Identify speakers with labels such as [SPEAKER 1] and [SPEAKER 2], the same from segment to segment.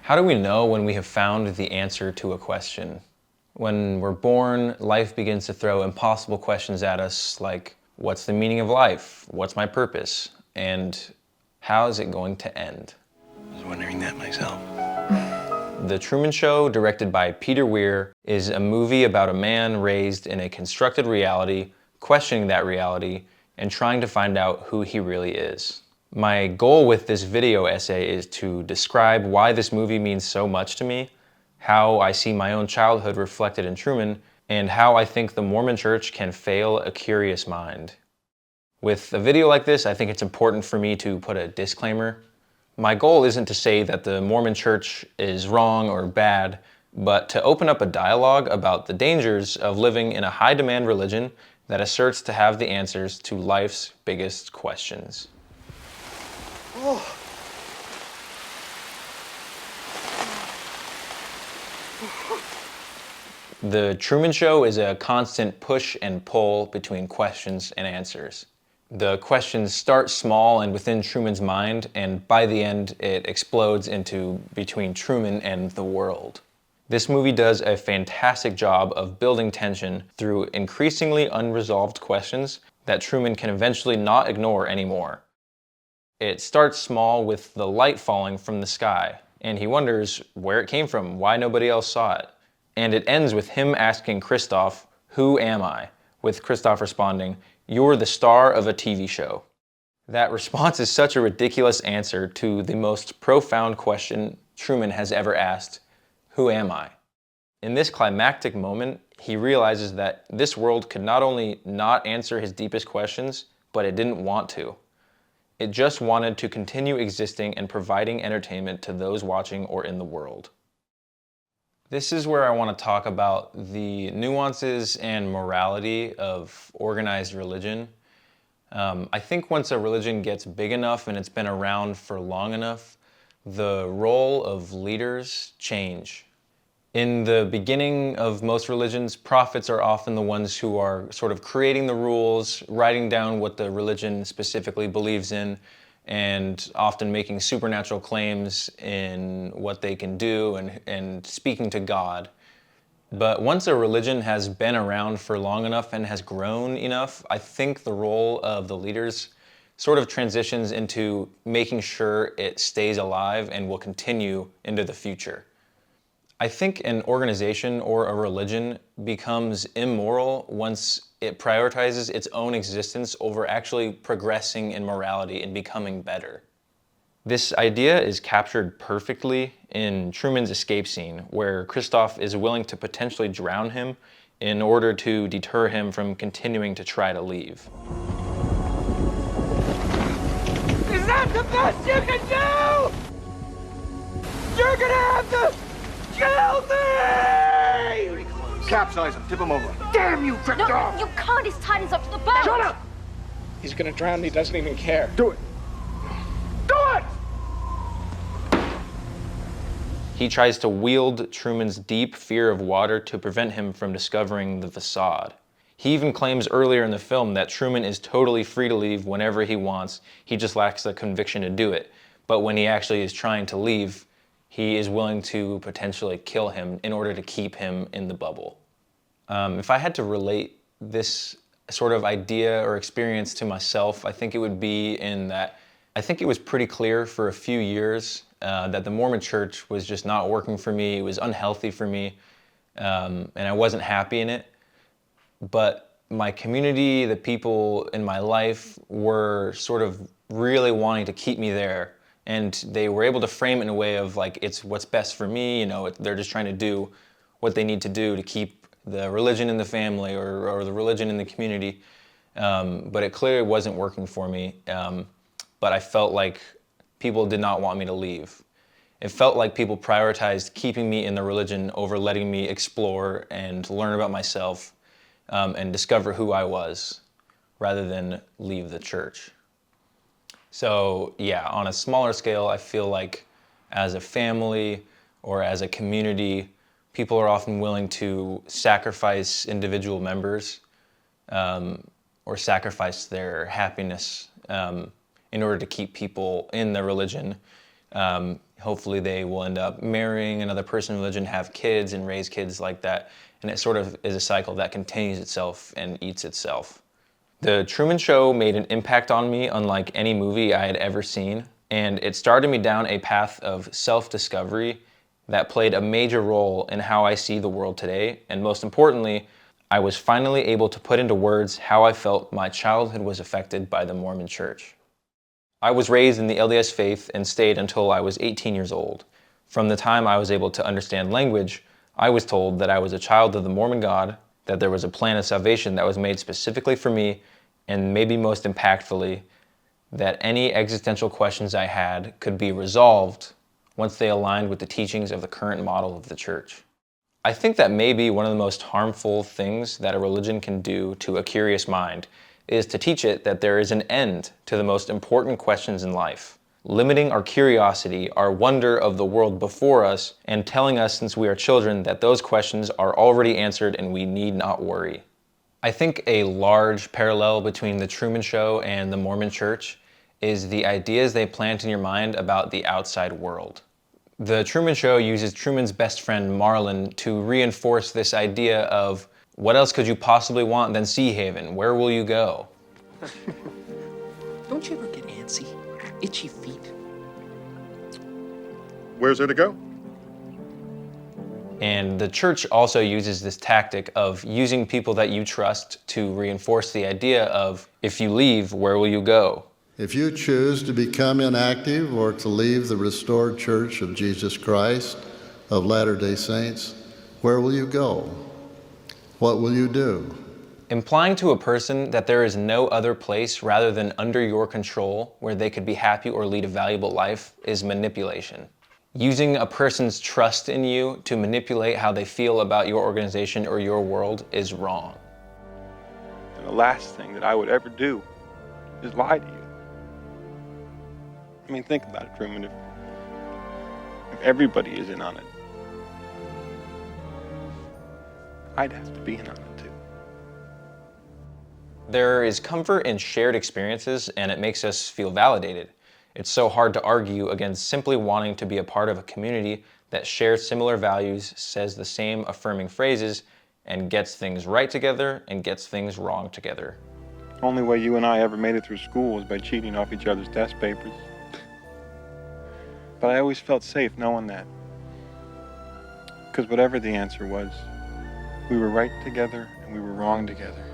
[SPEAKER 1] How do we know when we have found the answer to a question? When we're born, life begins to throw impossible questions at us like, what's the meaning of life? What's my purpose? And how is it going to end?
[SPEAKER 2] I was wondering that myself.
[SPEAKER 1] The Truman Show, directed by Peter Weir, is a movie about a man raised in a constructed reality, questioning that reality, and trying to find out who he really is. My goal with this video essay is to describe why this movie means so much to me, how I see my own childhood reflected in Truman, and how I think the Mormon Church can fail a curious mind. With a video like this, I think it's important for me to put a disclaimer. My goal isn't to say that the Mormon Church is wrong or bad, but to open up a dialogue about the dangers of living in a high-demand religion that asserts to have the answers to life's biggest questions. Oh. The Truman Show is a constant push and pull between questions and answers. The questions start small and within Truman's mind, and by the end it explodes into between Truman and the world. This movie does a fantastic job of building tension through increasingly unresolved questions that Truman can eventually not ignore anymore. It starts small with the light falling from the sky, and he wonders where it came from, why nobody else saw it. And it ends with him asking Christoph, "Who am I?" with Christoph responding, "You're the star of a TV show." That response is such a ridiculous answer to the most profound question Truman has ever asked, "Who am I?" In this climactic moment, he realizes that this world could not only not answer his deepest questions, but it didn't want to. It just wanted to continue existing and providing entertainment to those watching or in the world. This is where I want to talk about the nuances and morality of organized religion. I think once a religion gets big enough and it's been around for long enough, the role of leaders change. In the beginning of most religions, prophets are often the ones who are sort of creating the rules, writing down what the religion specifically believes in, and often making supernatural claims in what they can do and speaking to God. But once a religion has been around for long enough and has grown enough, I think the role of the leaders sort of transitions into making sure it stays alive and will continue into the future. I think an organization or a religion becomes immoral once it prioritizes its own existence over actually progressing in morality and becoming better. This idea is captured perfectly in Truman's escape scene, where Christoph is willing to potentially drown him in order to deter him from continuing to try to leave.
[SPEAKER 3] Is that the best you can do? You're gonna have to kill me!
[SPEAKER 4] Capsize him, tip him over.
[SPEAKER 3] Damn you, Christoph!
[SPEAKER 5] No, you can't. He's tied us up to the boat.
[SPEAKER 3] Shut up!
[SPEAKER 4] He's gonna drown, he doesn't even care.
[SPEAKER 3] Do it! Do it!
[SPEAKER 1] He tries to wield Truman's deep fear of water to prevent him from discovering the facade. He even claims earlier in the film that Truman is totally free to leave whenever he wants, he just lacks the conviction to do it. But when he actually is trying to leave, he is willing to potentially kill him in order to keep him in the bubble. If I had to relate this sort of idea or experience to myself, I think it would be in that I think it was pretty clear for a few years that the Mormon Church was just not working for me. It was unhealthy for me, and I wasn't happy in it. But my community, the people in my life were sort of really wanting to keep me there. And they were able to frame it in a way of like, it's what's best for me, you know, they're just trying to do what they need to do to keep the religion in the family or the religion in the community. But it clearly wasn't working for me. But I felt like people did not want me to leave. It felt like people prioritized keeping me in the religion over letting me explore and learn about myself and discover who I was rather than leave the church. So yeah, on a smaller scale, I feel like as a family or as a community, people are often willing to sacrifice individual members or sacrifice their happiness in order to keep people in the religion Hopefully they will end up marrying another person in religion, have kids, and raise kids like that. And it sort of is a cycle that continues itself and eats itself. The Truman Show made an impact on me unlike any movie I had ever seen, and it started me down a path of self-discovery that played a major role in how I see the world today, and most importantly, I was finally able to put into words how I felt my childhood was affected by the Mormon Church. I was raised in the LDS faith and stayed until I was 18 years old. From the time I was able to understand language, I was told that I was a child of the Mormon God, that there was a plan of salvation that was made specifically for me, and maybe most impactfully, that any existential questions I had could be resolved once they aligned with the teachings of the current model of the church. I think that maybe one of the most harmful things that a religion can do to a curious mind is to teach it that there is an end to the most important questions in life, limiting our curiosity, our wonder of the world before us, and telling us since we are children that those questions are already answered and we need not worry. I think a large parallel between the Truman Show and the Mormon Church is the ideas they plant in your mind about the outside world. The Truman Show uses Truman's best friend Marlin to reinforce this idea of what else could you possibly want than Sea Haven? Where will you go?
[SPEAKER 6] Don't you ever get antsy? Itchy feet?
[SPEAKER 7] Where's there to go?
[SPEAKER 1] And the church also uses this tactic of using people that you trust to reinforce the idea of, if you leave, where will you go?
[SPEAKER 8] If you choose to become inactive or to leave the restored Church of Jesus Christ of Latter-day Saints, where will you go? What will you do?
[SPEAKER 1] Implying to a person that there is no other place rather than under your control where they could be happy or lead a valuable life is manipulation. Using a person's trust in you to manipulate how they feel about your organization or your world is wrong.
[SPEAKER 9] And the last thing that I would ever do is lie to you. I mean, think about it, Truman. If everybody is in on it, I'd have to be in on it too.
[SPEAKER 1] There is comfort in shared experiences, and it makes us feel validated. It's so hard to argue against simply wanting to be a part of a community that shares similar values, says the same affirming phrases, and gets things right together and gets things wrong together.
[SPEAKER 9] The only way you and I ever made it through school was by cheating off each other's test papers. But I always felt safe knowing that. Because whatever the answer was, we were right together and we were wrong together.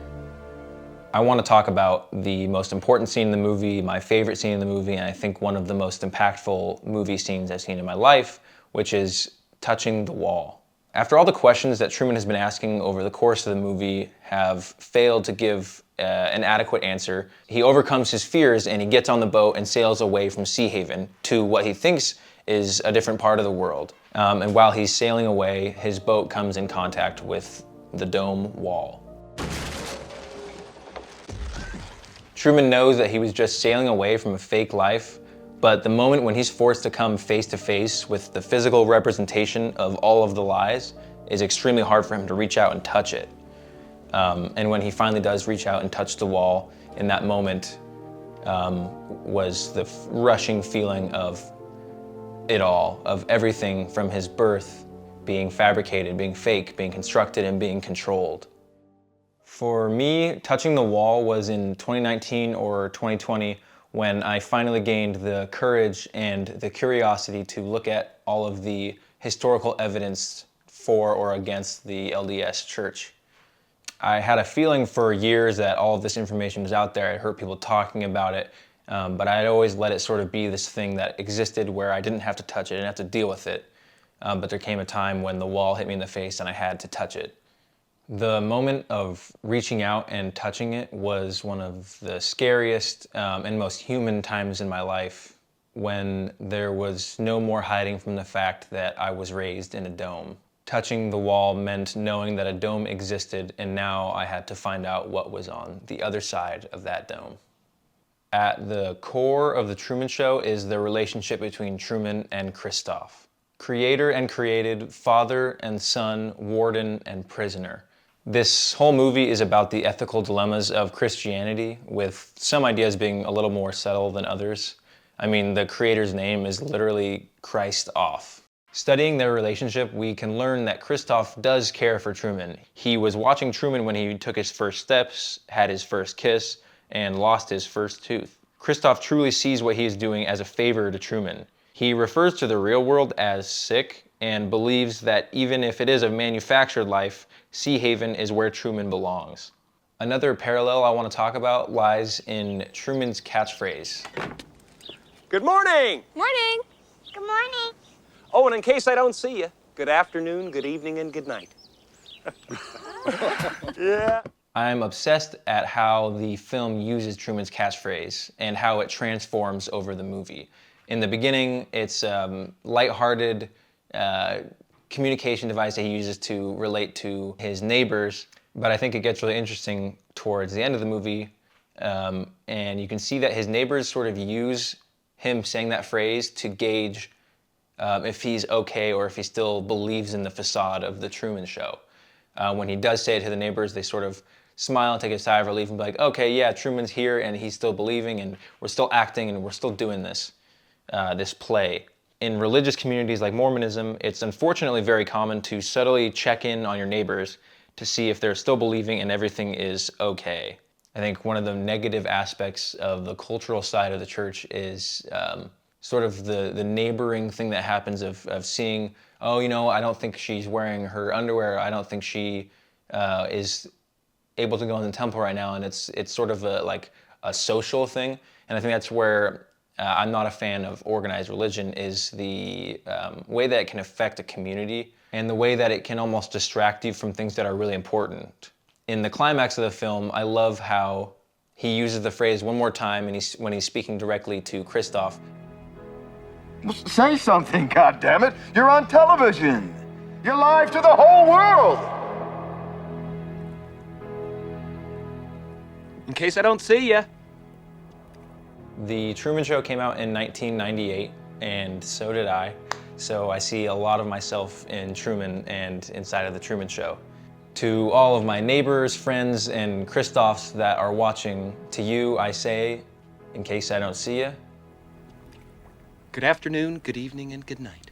[SPEAKER 1] I want to talk about the most important scene in the movie, my favorite scene in the movie, and I think one of the most impactful movie scenes I've seen in my life, which is touching the wall. After all the questions that Truman has been asking over the course of the movie have failed to give an adequate answer, he overcomes his fears and he gets on the boat and sails away from Sea Haven to what he thinks is a different part of the world. And while he's sailing away, his boat comes in contact with the dome wall. Truman knows that he was just sailing away from a fake life, but the moment when he's forced to come face to face with the physical representation of all of the lies is extremely hard for him to reach out and touch it. And when he finally does reach out and touch the wall, in that moment was the rushing feeling of it all, of everything from his birth being fabricated, being fake, being constructed, and being controlled. For me, touching the wall was in 2019 or 2020 when I finally gained the courage and the curiosity to look at all of the historical evidence for or against the LDS Church. I had a feeling for years that all of this information was out there. I heard people talking about it, but I had always let it sort of be this thing that existed where I didn't have to touch it, I didn't have to deal with it. But there came a time when the wall hit me in the face and I had to touch it. The moment of reaching out and touching it was one of the scariest and most human times in my life, when there was no more hiding from the fact that I was raised in a dome. Touching the wall meant knowing that a dome existed, and now I had to find out what was on the other side of that dome. At the core of the Truman Show is the relationship between Truman and Christoph. Creator and created, father and son, warden and prisoner. This whole movie is about the ethical dilemmas of Christianity, with some ideas being a little more subtle than others. I mean, the creator's name is literally Christ off. Studying their relationship, we can learn that Christoph does care for Truman. He was watching Truman when he took his first steps, had his first kiss, and lost his first tooth. Christoph truly sees what he is doing as a favor to Truman. He refers to the real world as sick and believes that even if it is a manufactured life, Sea Haven is where Truman belongs. Another parallel I want to talk about lies in Truman's catchphrase.
[SPEAKER 7] Good morning!
[SPEAKER 5] Morning. Good morning.
[SPEAKER 7] Oh, and in case I don't see you, good afternoon, good evening, and good night. Yeah.
[SPEAKER 1] I'm obsessed at how the film uses Truman's catchphrase and how it transforms over the movie. In the beginning, it's a lighthearted communication device that he uses to relate to his neighbors, but I think it gets really interesting towards the end of the movie, and you can see that his neighbors sort of use him saying that phrase to gauge if he's okay or if he still believes in the facade of the Truman Show. When he does say it to the neighbors, they sort of smile and take a sigh of relief and be like, okay, yeah, Truman's here and he's still believing and we're still acting and we're still doing this, this play. In religious communities like Mormonism, it's unfortunately very common to subtly check in on your neighbors to see if they're still believing and everything is okay. I think one of the negative aspects of the cultural side of the church is sort of the neighboring thing that happens of seeing, oh, you know, I don't think she's wearing her underwear. I don't think she is able to go in the temple right now. And it's sort of like a social thing. And I think that's where I'm not a fan of organized religion, is the way that it can affect a community and the way that it can almost distract you from things that are really important. In the climax of the film, I love how he uses the phrase one more time and when he's speaking directly to Christoph.
[SPEAKER 3] Say something, goddammit! You're on television! You're live to the whole world!
[SPEAKER 7] In case I don't see you.
[SPEAKER 1] The Truman Show came out in 1998, and so did I. So I see a lot of myself in Truman and inside of the Truman Show. To all of my neighbors, friends, and Christophs that are watching, to you I say, in case I don't see you,
[SPEAKER 6] Good afternoon, good evening, and good night.